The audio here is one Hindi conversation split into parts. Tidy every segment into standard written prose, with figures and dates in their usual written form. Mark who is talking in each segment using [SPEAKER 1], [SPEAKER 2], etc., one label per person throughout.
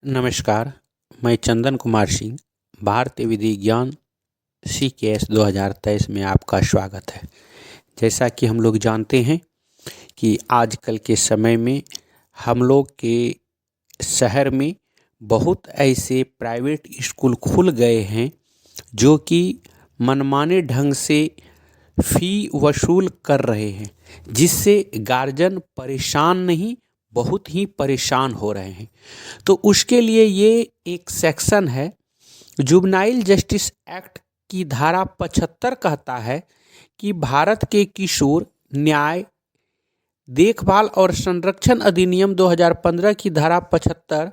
[SPEAKER 1] नमस्कार, मैं चंदन कुमार सिंह, भारतीय विधि ज्ञान CKS 2023 में आपका स्वागत है। जैसा कि हम लोग जानते हैं कि आजकल के समय में हम लोग के शहर में बहुत ऐसे प्राइवेट स्कूल खुल गए हैं जो कि मनमाने ढंग से फ़ी वसूल कर रहे हैं, जिससे गार्जियन परेशान नहीं, बहुत ही परेशान हो रहे हैं। तो उसके लिए ये एक सेक्शन है, जुवेनाइल जस्टिस एक्ट की धारा 75 कहता है कि भारत के किशोर न्याय देखभाल और संरक्षण अधिनियम 2015 की धारा 75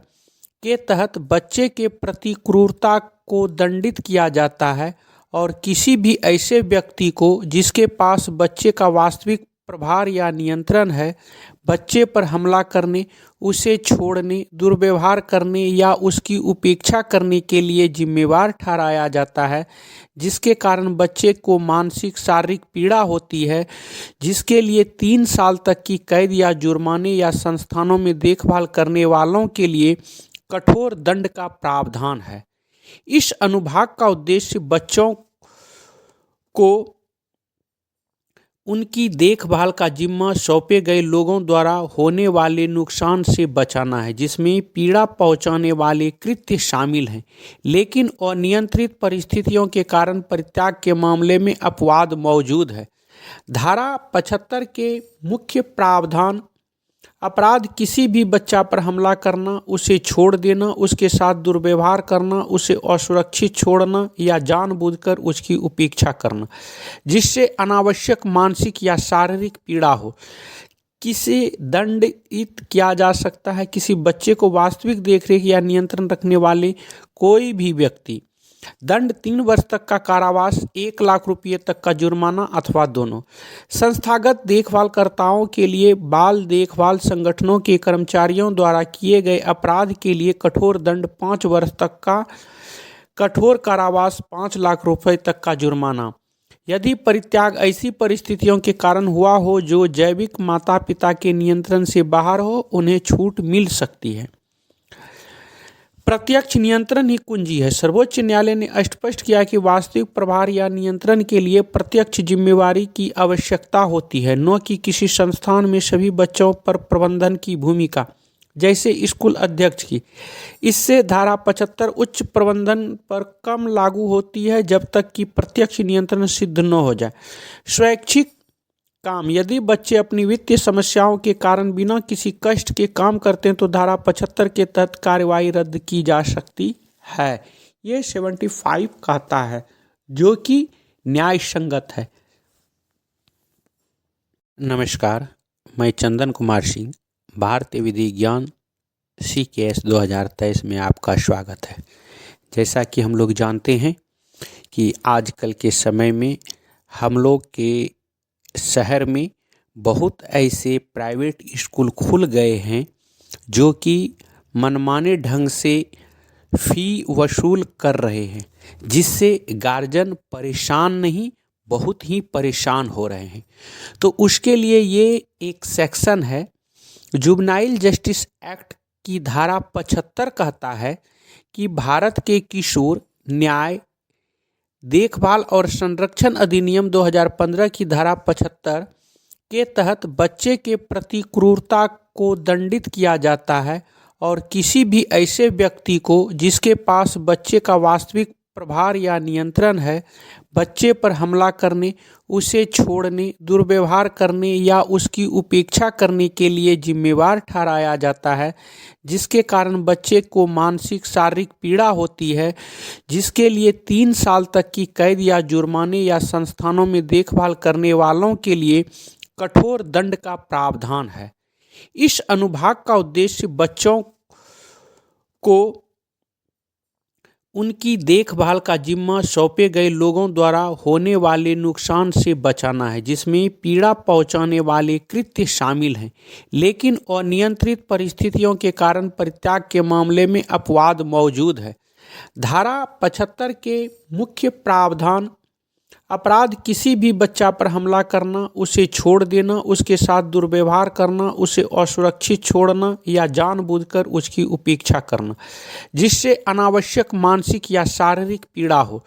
[SPEAKER 1] के तहत बच्चे के प्रति क्रूरता को दंडित किया जाता है और किसी भी ऐसे व्यक्ति को जिसके पास बच्चे का वास्तविक प्रभार या नियंत्रण है, बच्चे पर हमला करने, उसे छोड़ने, दुर्व्यवहार करने या उसकी उपेक्षा करने के लिए जिम्मेवार ठहराया जाता है, जिसके कारण बच्चे को मानसिक शारीरिक पीड़ा होती है, जिसके लिए 3 साल तक की कैद या जुर्माने या संस्थानों में देखभाल करने वालों के लिए कठोर दंड का प्रावधान है। इस अनुभाग का उद्देश्य बच्चों को उनकी देखभाल का जिम्मा सौंपे गए लोगों द्वारा होने वाले नुकसान से बचाना है, जिसमें पीड़ा पहुंचाने वाले कृत्य शामिल हैं, लेकिन अनियंत्रित परिस्थितियों के कारण परित्याग के मामले में अपवाद मौजूद है। धारा 75 के मुख्य प्रावधान: अपराध किसी भी बच्चा पर हमला करना, उसे छोड़ देना, उसके साथ दुर्व्यवहार करना, उसे असुरक्षित छोड़ना या जानबूझकर उसकी उपेक्षा करना जिससे अनावश्यक मानसिक या शारीरिक पीड़ा हो, किसे दंडित किया जा सकता है। किसी बच्चे को वास्तविक देखरेख या नियंत्रण रखने वाले कोई भी व्यक्ति। दंड 3 वर्ष तक का कारावास, 1 लाख रुपये तक का जुर्माना अथवा दोनों। संस्थागत देखभालकर्ताओं के लिए बाल देखभाल संगठनों के कर्मचारियों द्वारा किए गए अपराध के लिए कठोर दंड 5 वर्ष तक का कठोर कारावास, 5 लाख रुपये तक का जुर्माना। यदि परित्याग ऐसी परिस्थितियों के कारण हुआ हो जो जैविक माता पिता के नियंत्रण से बाहर हो, उन्हें छूट मिल सकती है। प्रत्यक्ष नियंत्रण ही कुंजी है। सर्वोच्च न्यायालय ने स्पष्ट किया कि वास्तविक प्रभार या नियंत्रण के लिए प्रत्यक्ष जिम्मेवारी की आवश्यकता होती है, न कि किसी संस्थान में सभी बच्चों पर प्रबंधन की भूमिका, जैसे स्कूल अध्यक्ष की। इससे धारा 75 उच्च प्रबंधन पर कम लागू होती है जब तक कि प्रत्यक्ष नियंत्रण सिद्ध न हो जाए। स्वैच्छिक काम: यदि बच्चे अपनी वित्तीय समस्याओं के कारण बिना किसी कष्ट के काम करते हैं तो धारा 75 के तहत कार्रवाई रद्द की जा सकती है। ये 75 कहता है, जो कि न्याय संगत है। नमस्कार, मैं चंदन कुमार सिंह, भारतीय विधि ज्ञान CKS 2023 में आपका स्वागत है। जैसा कि हम लोग जानते हैं कि आजकल के समय में हम लोग के शहर में बहुत ऐसे प्राइवेट स्कूल खुल गए हैं जो कि मनमाने ढंग से फ़ी वसूल कर रहे हैं, जिससे गार्जियन परेशान नहीं, बहुत ही परेशान हो रहे हैं। तो उसके लिए ये एक सेक्शन है, जुवेनाइल जस्टिस एक्ट की धारा 75 कहता है कि भारत के किशोर न्याय देखभाल और संरक्षण अधिनियम 2015 की धारा 75 के तहत बच्चे के प्रति क्रूरता को दंडित किया जाता है और किसी भी ऐसे व्यक्ति को जिसके पास बच्चे का वास्तविक प्रभार या नियंत्रण है, बच्चे पर हमला करने, उसे छोड़ने, दुर्व्यवहार करने या उसकी उपेक्षा करने के लिए जिम्मेवार ठहराया जाता है, जिसके कारण बच्चे को मानसिक शारीरिक पीड़ा होती है, जिसके लिए 3 साल तक की कैद या जुर्माने या संस्थानों में देखभाल करने वालों के लिए कठोर दंड का प्रावधान है। इस अनुभाग का उद्देश्य बच्चों को उनकी देखभाल का जिम्मा सौंपे गए लोगों द्वारा होने वाले नुकसान से बचाना है, जिसमें पीड़ा पहुंचाने वाले कृत्य शामिल हैं, लेकिन अनियंत्रित परिस्थितियों के कारण परित्याग के मामले में अपवाद मौजूद है। धारा 75 के मुख्य प्रावधान: अपराध किसी भी बच्चा पर हमला करना, उसे छोड़ देना, उसके साथ दुर्व्यवहार करना, उसे असुरक्षित छोड़ना या जानबूझकर उसकी उपेक्षा करना जिससे अनावश्यक मानसिक या शारीरिक पीड़ा हो,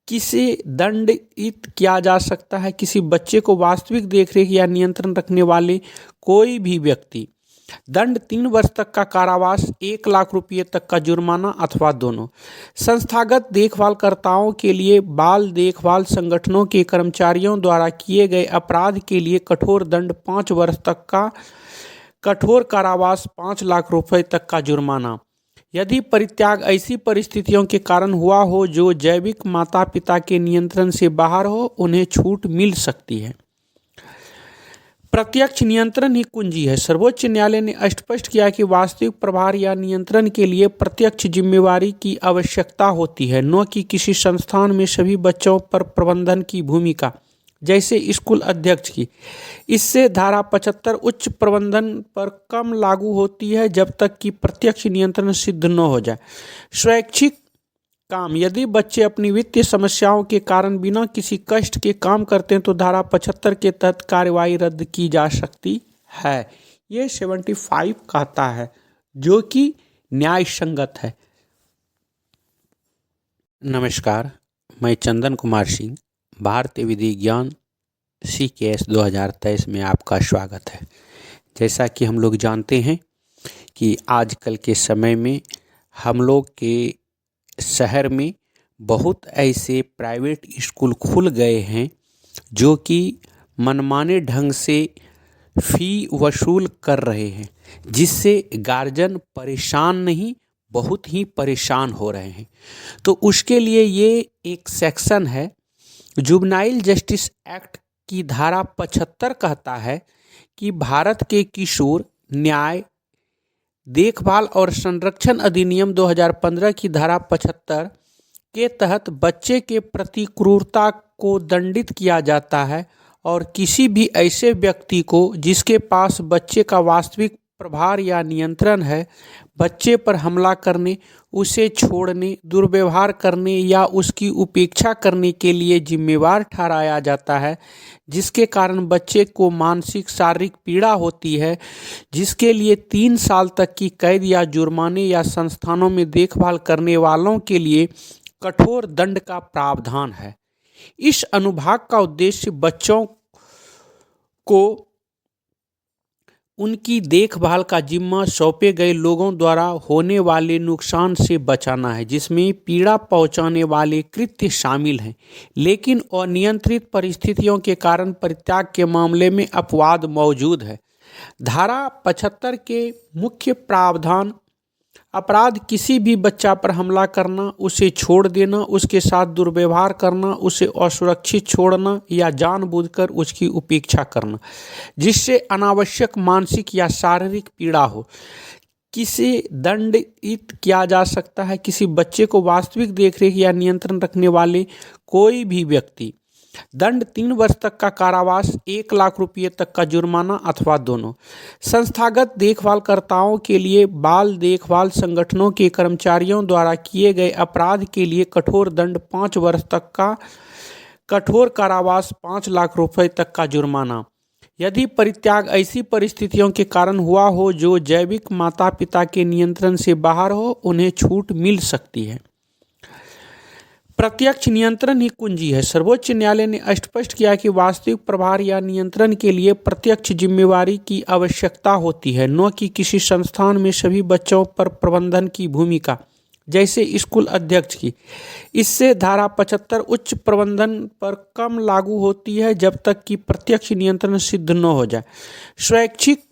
[SPEAKER 1] किसे दंडित किया जा सकता है। किसी बच्चे को वास्तविक देखरेख या नियंत्रण रखने वाले कोई भी व्यक्ति। दंड 3 वर्ष तक का कारावास, 1 लाख रुपये तक का जुर्माना अथवा दोनों। संस्थागत देखभालकर्ताओं के लिए बाल देखभाल संगठनों के कर्मचारियों द्वारा किए गए अपराध के लिए कठोर दंड 5 वर्ष तक का कठोर कारावास, 5 लाख रुपए तक का जुर्माना। यदि परित्याग ऐसी परिस्थितियों के कारण हुआ हो जो जैविक माता पिता के नियंत्रण से बाहर हो, उन्हें छूट मिल सकती है। प्रत्यक्ष नियंत्रण ही कुंजी है। सर्वोच्च न्यायालय ने स्पष्ट किया कि वास्तविक प्रभार या नियंत्रण के लिए प्रत्यक्ष जिम्मेवारी की आवश्यकता होती है, न कि किसी संस्थान में सभी बच्चों पर प्रबंधन की भूमिका, जैसे स्कूल अध्यक्ष की। इससे धारा 75 उच्च प्रबंधन पर कम लागू होती है जब तक कि प्रत्यक्ष नियंत्रण सिद्ध न हो जाए। स्वैच्छिक काम, यदि बच्चे अपनी वित्तीय समस्याओं के कारण बिना किसी कष्ट के काम करते हैं तो धारा 75 के तहत कार्रवाई रद्द की जा सकती है। ये 75 कहता है, जो कि न्याय संगत है। नमस्कार, मैं चंदन कुमार सिंह, भारतीय विधि ज्ञान CKS 2023 में आपका स्वागत है। जैसा कि हम लोग जानते हैं कि आजकल के समय में हम लोग के शहर में बहुत ऐसे प्राइवेट स्कूल खुल गए हैं जो कि मनमाने ढंग से फ़ी वसूल कर रहे हैं, जिससे गार्जियन परेशान नहीं, बहुत ही परेशान हो रहे हैं। तो उसके लिए ये एक सेक्शन है, जुवेनाइल जस्टिस एक्ट की धारा 75 कहता है कि भारत के किशोर न्याय देखभाल और संरक्षण अधिनियम 2015 की धारा 75 के तहत बच्चे के प्रति क्रूरता को दंडित किया जाता है और किसी भी ऐसे व्यक्ति को जिसके पास बच्चे का वास्तविक प्रभार या नियंत्रण है, बच्चे पर हमला करने, उसे छोड़ने, दुर्व्यवहार करने या उसकी उपेक्षा करने के लिए जिम्मेवार ठहराया जाता है, जिसके कारण बच्चे को मानसिक शारीरिक पीड़ा होती है, जिसके लिए 3 साल तक की कैद या जुर्माने या संस्थानों में देखभाल करने वालों के लिए कठोर दंड का प्रावधान है। इस अनुभाग का उद्देश्य बच्चों को उनकी देखभाल का जिम्मा सौंपे गए लोगों द्वारा होने वाले नुकसान से बचाना है, जिसमें पीड़ा पहुंचाने वाले कृत्य शामिल हैं, लेकिन अनियंत्रित परिस्थितियों के कारण परित्याग के मामले में अपवाद मौजूद है। धारा 75 के मुख्य प्रावधान: अपराध किसी भी बच्चा पर हमला करना, उसे छोड़ देना, उसके साथ दुर्व्यवहार करना, उसे असुरक्षित छोड़ना या जानबूझकर उसकी उपेक्षा करना जिससे अनावश्यक मानसिक या शारीरिक पीड़ा हो, किसे दंडित किया जा सकता है। किसी बच्चे को वास्तविक देखरेख या नियंत्रण रखने वाले कोई भी व्यक्ति। दंड 3 वर्ष तक का कारावास, 1 लाख रुपये तक का जुर्माना अथवा दोनों। संस्थागत देखभालकर्ताओं के लिए बाल देखभाल संगठनों के कर्मचारियों द्वारा किए गए अपराध के लिए कठोर दंड 5 वर्ष तक का कठोर कारावास, 5 लाख रुपए तक का जुर्माना। यदि परित्याग ऐसी परिस्थितियों के कारण हुआ हो जो जैविक माता पिता के नियंत्रण से बाहर हो, उन्हें छूट मिल सकती है। प्रत्यक्ष नियंत्रण ही कुंजी है। सर्वोच्च न्यायालय ने स्पष्ट किया कि वास्तविक प्रभार या नियंत्रण के लिए प्रत्यक्ष जिम्मेवारी की आवश्यकता होती है, न कि किसी संस्थान में सभी बच्चों पर प्रबंधन की भूमिका, जैसे स्कूल अध्यक्ष की। इससे धारा 75 उच्च प्रबंधन पर कम लागू होती है जब तक कि प्रत्यक्ष नियंत्रण सिद्ध न हो जाए। स्वैच्छिक